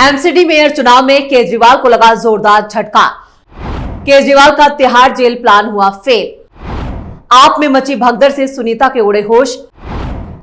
MCD mayor चुनाव में केजरीवाल को लगा जोरदार झटका। केजरीवाल का तिहाड़ जेल प्लान हुआ फेल। आप में मची भगदड़ से सुनीता के उड़े होश।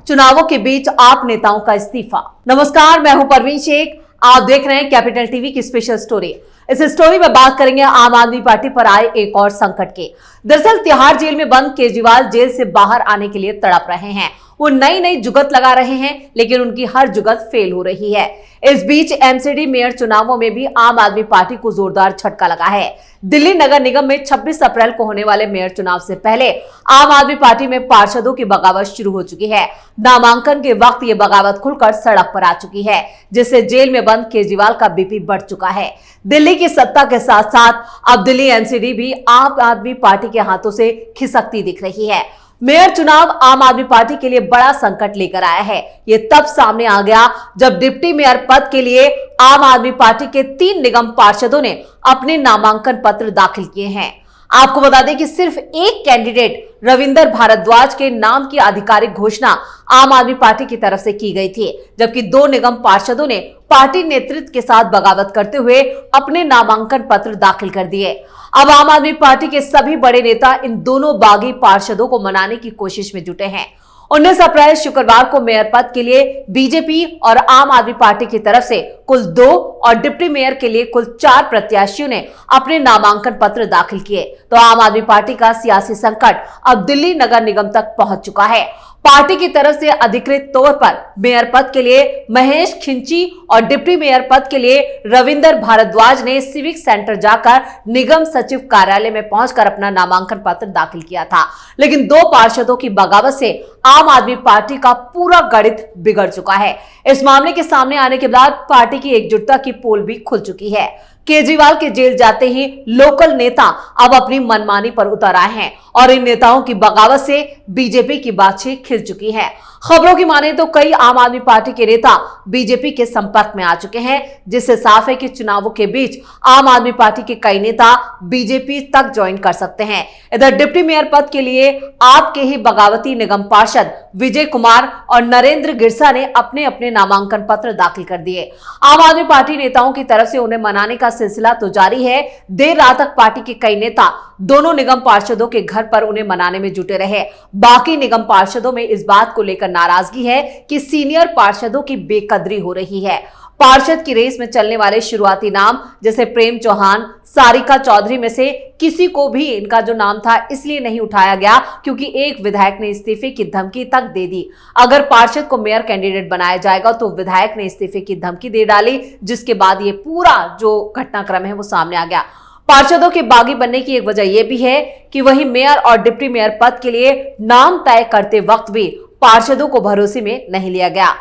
चुनावों के बीच आप नेताओं का इस्तीफा। नमस्कार, मैं हूं परवीन शेख। आप देख रहे हैं कैपिटल टीवी की स्पेशल स्टोरी। इस स्टोरी में बात करेंगे आम आदमी पार्टी पर आए एक और संकट के। दरअसल तिहाड़ जेल में बंद केजरीवाल जेल से बाहर आने के लिए तड़प रहे हैं। वो नई नई जुगत लगा रहे हैं, लेकिन उनकी हर जुगत फेल हो रही है। इस बीच एमसीडी मेयर चुनावों में भी आम आदमी पार्टी को जोरदार झटका लगा है। दिल्ली नगर निगम में 26 अप्रैल को होने वाले मेयर चुनाव से पहले आम आदमी पार्टी में पार्षदों की बगावत शुरू हो चुकी है। नामांकन के वक्त ये बगावत खुलकर सड़क पर आ चुकी है, जिससे जेल में बंद केजरीवाल का बीपी बढ़ चुका है। दिल्ली की सत्ता के साथ साथ अब दिल्ली एमसीडी भी आम आदमी पार्टी के हाथों से खिसकती दिख रही है। मेयर चुनाव आम आदमी पार्टी के लिए बड़ा संकट लेकर आया है। ये तब सामने आ गया जब डिप्टी मेयर पद के लिए आम आदमी पार्टी के 3 निगम पार्षदों ने अपने नामांकन पत्र दाखिल किए हैं। आपको बता दें कि सिर्फ एक कैंडिडेट रविंदर भारद्वाज के नाम की आधिकारिक घोषणा आम आदमी पार्टी की तरफ से की गई थी, जबकि 2 निगम पार्षदों ने पार्टी नेतृत्व के साथ बगावत करते हुए अपने नामांकन पत्र दाखिल कर दिए। अब आम आदमी पार्टी के सभी बड़े नेता इन दोनों बागी पार्षदों को मनाने की कोशिश में जुटे हैं। 19 अप्रैल शुक्रवार को मेयर पद के लिए बीजेपी और आम आदमी पार्टी की तरफ से कुल 2 और डिप्टी मेयर के लिए कुल 4 प्रत्याशियों ने अपने नामांकन पत्र दाखिल किए। तो आम आदमी पार्टी का सियासी संकट अब दिल्ली नगर निगम तक पहुंच चुका है। पार्टी की तरफ से अधिकृत तौर पर मेयर पद के लिए महेश खिंची और डिप्टी मेयर पद के लिए रविंदर भारद्वाज ने सिविक सेंटर जाकर निगम सचिव कार्यालय में पहुंचकर अपना नामांकन पत्र दाखिल किया था। लेकिन 2 पार्षदों की बगावत से आम आदमी पार्टी का पूरा गणित बिगड़ चुका है। इस मामले के सामने आने के बाद पार्टी की एकजुटता की पोल भी खुल चुकी है। केजरीवाल के जेल जाते ही लोकल नेता अब अपनी मनमानी पर उतर आए हैं और इन नेताओं की बगावत से बीजेपी की बातचीत खिल चुकी है। खबरों की माने तो कई आम आदमी पार्टी के नेता बीजेपी के संपर्क में आ चुके हैं, जिससे साफ है कि चुनावों के बीच आम आदमी पार्टी के कई नेता बीजेपी तक ज्वाइन कर सकते हैं। इधर डिप्टी मेयर पद के लिए आपके ही बगावती निगम पार्षद विजय कुमार और नरेंद्र गिरसा ने अपने अपने नामांकन पत्र दाखिल कर दिए। आम आदमी पार्टी नेताओं की तरफ से उन्हें मनाने का सिलसिला तो जारी है। देर रात तक पार्टी के कई नेता दोनों निगम पार्षदों के घर पर उन्हें मनाने में जुटे रहे। बाकी निगम पार्षदों में इस बात को लेकर नाराजगी है कि सीनियर पार्षदों की बेकदरी हो रही है। पार्षद की रेस में चलने वाले शुरुआती नाम जैसे प्रेम चौहान, सारिका चौधरी में से किसी को भी इनका जो नाम था इसलिए नहीं उठाया गया क्योंकि एक विधायक ने इस्तीफे की धमकी तक दे दी। अगर पार्षद को मेयर कैंडिडेट बनाया जाएगा तो विधायक ने इस्तीफे की धमकी दे डाली, जिसके बाद ये पूरा जो घटनाक्रम है वो सामने आ गया। पार्षदों के बागी बनने की एक वजह यह भी है कि वही मेयर और डिप्टी मेयर पद के लिए नाम तय करते वक्त भी पार्षदों को भरोसे में नहीं लिया गया।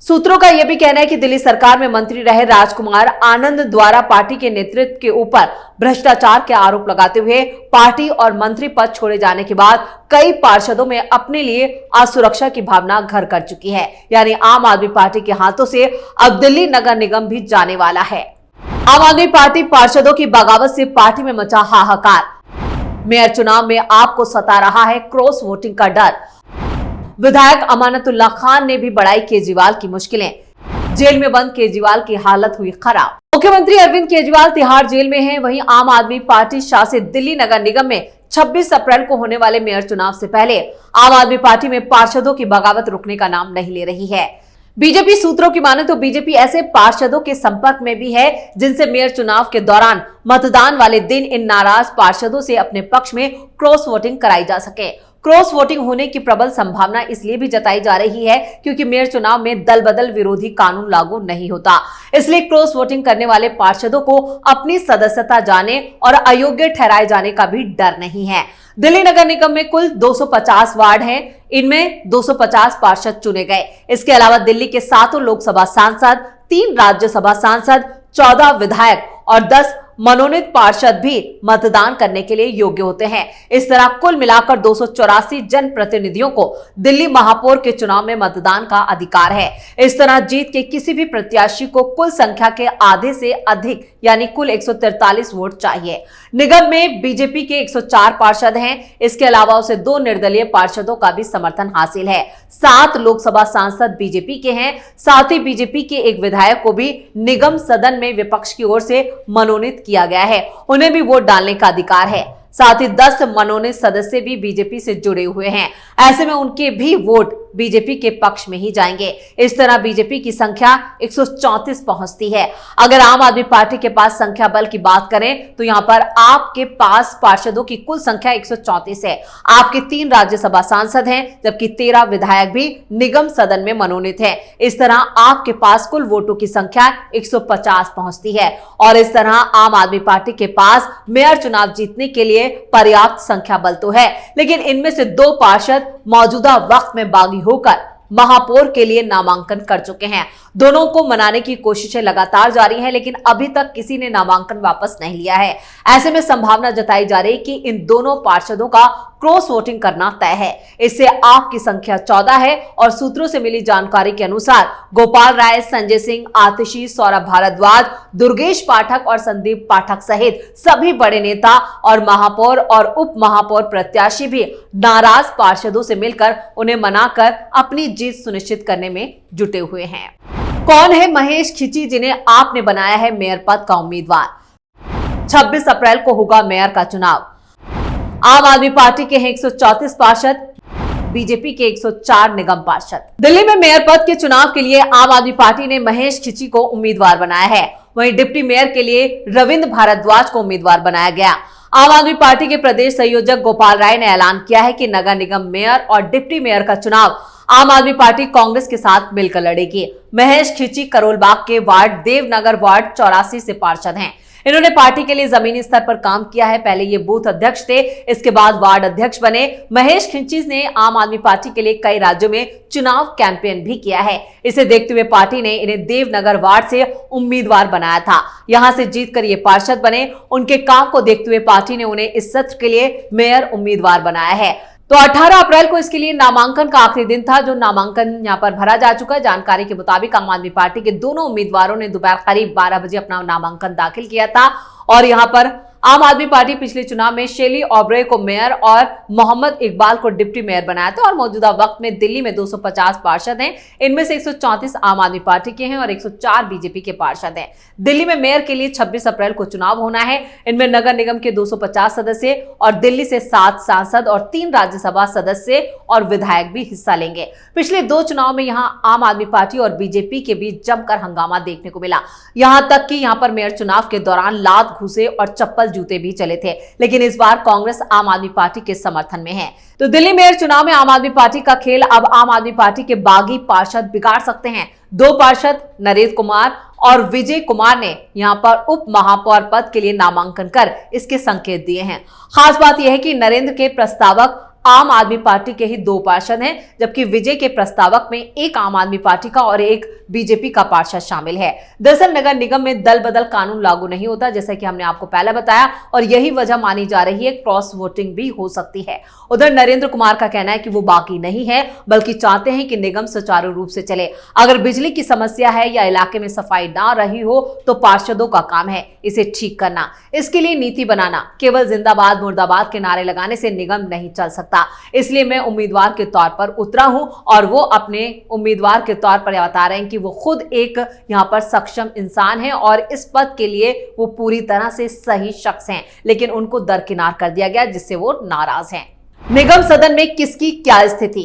सूत्रों का यह भी कहना है कि दिल्ली सरकार में मंत्री रहे राजकुमार आनंद द्वारा पार्टी के नेतृत्व के ऊपर भ्रष्टाचार के आरोप लगाते हुए पार्टी और मंत्री पद छोड़े जाने के बाद कई पार्षदों में अपने लिए असुरक्षा की भावना घर कर चुकी है। यानी आम आदमी पार्टी के हाथों से अब दिल्ली नगर निगम भी जाने वाला है। आम आदमी पार्टी पार्षदों की बगावत से पार्टी में मचा हाहाकार। मेयर चुनाव में आपको सता रहा है क्रॉस वोटिंग का डर। विधायक अमानतुल्लाह खान ने भी बढ़ाई केजरीवाल की मुश्किलें। जेल में बंद केजरीवाल की हालत हुई खराब। मुख्यमंत्री अरविंद केजरीवाल तिहाड़ जेल में हैं। वहीं आम आदमी पार्टी शासित दिल्ली नगर निगम में 26 अप्रैल को होने वाले मेयर चुनाव से पहले आम आदमी पार्टी में पार्षदों की बगावत रुकने का नाम नहीं ले रही है। बीजेपी सूत्रों की माने तो बीजेपी ऐसे पार्षदों के संपर्क में भी है जिनसे मेयर चुनाव के दौरान मतदान वाले दिन इन नाराज पार्षदों से अपने पक्ष में क्रॉस वोटिंग कराई जा सके। क्रॉस वोटिंग होने की प्रबल संभावना इसलिए भी जताई जा रही है क्योंकि मेयर चुनाव में दल बदल विरोधी कानून लागू नहीं होता। इसलिए क्रॉस वोटिंग करने वाले पार्षदों को अपनी सदस्यता जाने और अयोग्य ठहराए जाने का भी डर नहीं है। दिल्ली नगर निगम में कुल 250 वार्ड हैं। इनमें 250 पार्षद चुने गए। इसके अलावा दिल्ली के 7 लोकसभा सांसद, 3 राज्यसभा सांसद, 14 विधायक और 10 मनोनीत पार्षद भी मतदान करने के लिए योग्य होते हैं। इस तरह कुल मिलाकर 284 जनप्रतिनिधियों को दिल्ली महापौर के चुनाव में मतदान का अधिकार है। इस तरह जीत के किसी भी प्रत्याशी को कुल संख्या के आधे से अधिक यानी कुल 143 वोट चाहिए। निगम में बीजेपी के 104 पार्षद हैं। इसके अलावा उसे 2 निर्दलीय पार्षदों का भी समर्थन हासिल है। 7 लोकसभा सांसद बीजेपी के हैं। साथ ही बीजेपी के एक विधायक को भी निगम सदन में विपक्ष की ओर से मनोनीत किया गया है। उन्हें भी वोट डालने का अधिकार है। साथ ही 10 मनोनीत सदस्य भी बीजेपी से जुड़े हुए हैं। ऐसे में उनके भी वोट बीजेपी के पक्ष में ही जाएंगे। इस तरह बीजेपी की संख्या 134 पहुंचती है। अगर आम आदमी पार्टी के पास संख्या बल की बात करें तो यहां पर आपके पास पार्षदों की कुल संख्या 134 है। आपके 3 राज्यसभा सांसद हैं, जबकि 13 विधायक भी निगम सदन में मनोनीत हैं। इस तरह आपके पास कुल वोटों की संख्या 150 पहुंचती है और इस तरह आम आदमी पार्टी के पास मेयर चुनाव जीतने के लिए पर्याप्त संख्या बल तो है, लेकिन इनमें से 2 पार्षद मौजूदा वक्त में बागी होकर महापौर के लिए नामांकन कर चुके हैं। दोनों को मनाने की कोशिशें लगातार जारी हैं, लेकिन अभी तक किसी ने नामांकन वापस नहीं लिया है। ऐसे में संभावना जताई जा रही है कि इन दोनों पार्षदों का क्रॉस वोटिंग करना तय है। इससे आपकी संख्या 14 है और सूत्रों से मिली जानकारी के अनुसार गोपाल राय, संजय सिंह, आतिशी, सौरभ भारद्वाज, दुर्गेश पाठक और संदीप पाठक सहित सभी बड़े नेता और महापौर और उप महापौर प्रत्याशी भी नाराज पार्षदों से मिलकर उन्हें मनाकर अपनी जीत सुनिश्चित करने में जुटे हुए हैं। कौन है महेश खिची, जिन्हें आपने बनाया है मेयर पद का उम्मीदवार? 26 अप्रैल को होगा मेयर का चुनाव। आम आदमी पार्टी के हैं 134 पार्षद, बीजेपी के 104 निगम पार्षद। दिल्ली में मेयर पद के चुनाव के लिए आम आदमी पार्टी ने महेश खिची को उम्मीदवार बनाया है। वहीं डिप्टी मेयर के लिए रविंद्र भारद्वाज को उम्मीदवार बनाया गया। आम आदमी पार्टी के प्रदेश संयोजक गोपाल राय ने ऐलान किया है कि नगर निगम मेयर और डिप्टी मेयर का चुनाव आम आदमी पार्टी कांग्रेस के साथ मिलकर लड़ेगी। महेश खिची करोलबाग के वार्ड देवनगर वार्ड 84 से पार्षद हैं। इन्होंने पार्टी के लिए जमीनी स्तर पर काम किया है। पहले ये बूथ अध्यक्ष थे, इसके बाद वार्ड अध्यक्ष बने। महेश खिची ने आम आदमी पार्टी के लिए कई राज्यों में चुनाव कैंपेन भी किया है। इसे देखते हुए पार्टी ने इन्हें देवनगर वार्ड से उम्मीदवार बनाया था। यहां से जीतकर ये पार्षद बने। उनके काम को देखते हुए पार्टी ने उन्हें इस सत्र के लिए मेयर उम्मीदवार बनाया है। तो 18 अप्रैल को इसके लिए नामांकन का आखिरी दिन था, जो नामांकन यहां पर भरा जा चुका है। जानकारी के मुताबिक आम आदमी पार्टी के दोनों उम्मीदवारों ने दोपहर करीब 12 बजे अपना नामांकन दाखिल किया था और यहां पर आम आदमी पार्टी पिछले चुनाव में शेली ओब्रे को मेयर और मोहम्मद इकबाल को डिप्टी मेयर बनाया था और मौजूदा वक्त में दिल्ली में 250 पार्षद हैं। इनमें से 134 आम आदमी पार्टी के हैं और 104 बीजेपी के पार्षद हैं। दिल्ली में मेयर के लिए 26 अप्रैल को चुनाव होना है। इनमें नगर निगम के 250 सदस्य और दिल्ली से 7 सांसद और 3 राज्यसभा सदस्य और विधायक भी हिस्सा लेंगे। पिछले 2 चुनाव में यहाँ आम आदमी पार्टी और बीजेपी के बीच जमकर हंगामा देखने को मिला। यहाँ तक कि यहाँ पर मेयर चुनाव के दौरान लात, घूसे और चप्पल जूते भी चले थे, लेकिन इस बार कांग्रेस आम आदमी पार्टी के समर्थन में है। तो दिल्ली मेयर चुनाव में आम आदमी पार्टी का खेल अब आम आदमी पार्टी के बागी पार्षद बिगाड़ सकते हैं। 2 पार्षद नरेंद्र कुमार और विजय कुमार ने यहां पर उप महापौर पद के लिए नामांकन कर इसके संकेत दिए हैं। खास बात यह है कि नरेंद्र के प्रस्तावक आम आदमी पार्टी के ही 2 पार्षद हैं, जबकि विजय के प्रस्तावक में एक आम आदमी पार्टी का और एक बीजेपी का पार्षद शामिल है। दरअसल नगर निगम में दल बदल कानून लागू नहीं होता, जैसा कि हमने आपको पहले बताया, और यही वजह मानी जा रही है क्रॉस वोटिंग भी हो सकती है। उधर नरेंद्र कुमार का कहना है कि वो बाकी नहीं है, बल्कि चाहते हैं कि निगम सुचारू रूप से चले। अगर बिजली की समस्या है या इलाके में सफाई ना रही हो तो पार्षदों का काम है इसे ठीक करना। इसके लिए नीति बनाना। केवल जिंदाबाद मुर्दाबाद के नारे लगाने से निगम नहीं चल सकता। इसलिए मैं उम्मीदवार के तौर पर उतरा हूं और वो अपने उम्मीदवार के तौर पर बता रहे हैं कि वो खुद एक यहां पर सक्षम इंसान है और इस पद के लिए वो पूरी तरह से सही शख्स हैं, लेकिन उनको दरकिनार कर दिया गया, जिससे वो नाराज हैं। निगम सदन में किसकी क्या स्थिति?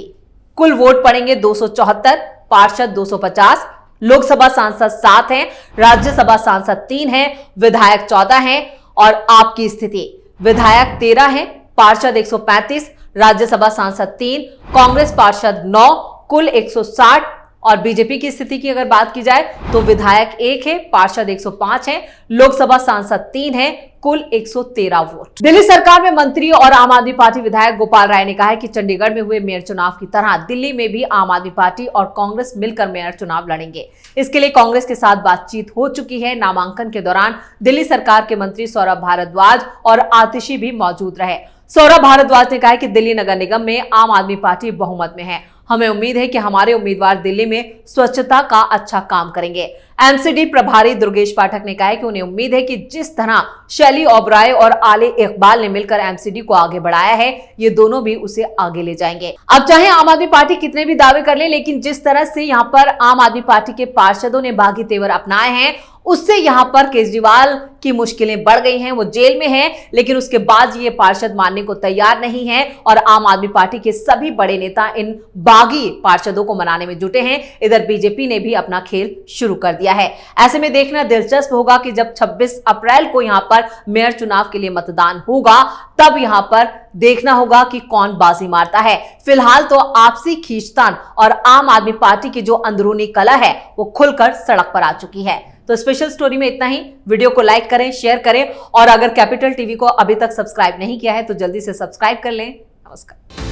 कुल वोट पड़ेंगे 274, पार्षद 250, लोकसभा सांसद 7 हैं, राज्यसभा सांसद 3 हैं, विधायक 14 हैं और आपकी स्थिति विधायक 13 हैं, पार्षद 135, राज्यसभा सांसद 3, कांग्रेस पार्षद 9, कुल 160 और बीजेपी की स्थिति की अगर बात की जाए तो विधायक 1 है, पार्षद 105 हैं, लोकसभा सांसद 3 हैं, कुल 113 वोट। दिल्ली सरकार में मंत्री और आम आदमी पार्टी विधायक गोपाल राय ने कहा है कि चंडीगढ़ में हुए मेयर चुनाव की तरह दिल्ली में भी आम आदमी पार्टी और कांग्रेस मिलकर मेयर चुनाव लड़ेंगे। इसके लिए कांग्रेस के साथ बातचीत हो चुकी है। नामांकन के दौरान दिल्ली सरकार के मंत्री सौरभ भारद्वाज और आतिशी भी मौजूद रहे। सौरभ भारद्वाज ने कहा कि दिल्ली नगर निगम में आम आदमी पार्टी बहुमत में है। हमें उम्मीद है कि हमारे उम्मीदवार दिल्ली में स्वच्छता का अच्छा काम करेंगे। एमसीडी प्रभारी दुर्गेश पाठक ने कहा है कि उन्हें उम्मीद है कि जिस तरह शैली ओबराय और आले इकबाल ने मिलकर एमसीडी को आगे बढ़ाया है, ये दोनों भी उसे आगे ले जाएंगे। अब चाहे आम आदमी पार्टी कितने भी दावे कर ले, लेकिन जिस तरह से यहां पर आम आदमी पार्टी के पार्षदों ने बागी तेवर अपनाए हैं, उससे यहां पर केजरीवाल की मुश्किलें बढ़ गई हैं। वो जेल में हैं, लेकिन उसके बाद ये पार्षद मानने को तैयार नहीं हैं और आम आदमी पार्टी के सभी बड़े नेता इन बागी पार्षदों को मनाने में जुटे हैं। इधर बीजेपी ने भी अपना खेल शुरू कर दिया है। ऐसे में देखना दिलचस्प होगा कि जब 26 अप्रैल को यहां पर मेयर चुनाव के लिए मतदान होगा, तब यहां पर देखना होगा कि कौन बाजी मारता है। फिलहाल तो आपसी खींचतान और आम आदमी पार्टी की जो अंदरूनी कला है, वो खुलकर सड़क पर आ चुकी है। तो स्पेशल स्टोरी में इतना ही। वीडियो को लाइक करें, शेयर करें और अगर कैपिटल टीवी को अभी तक सब्सक्राइब नहीं किया है तो जल्दी से सब्सक्राइब कर लें। नमस्कार।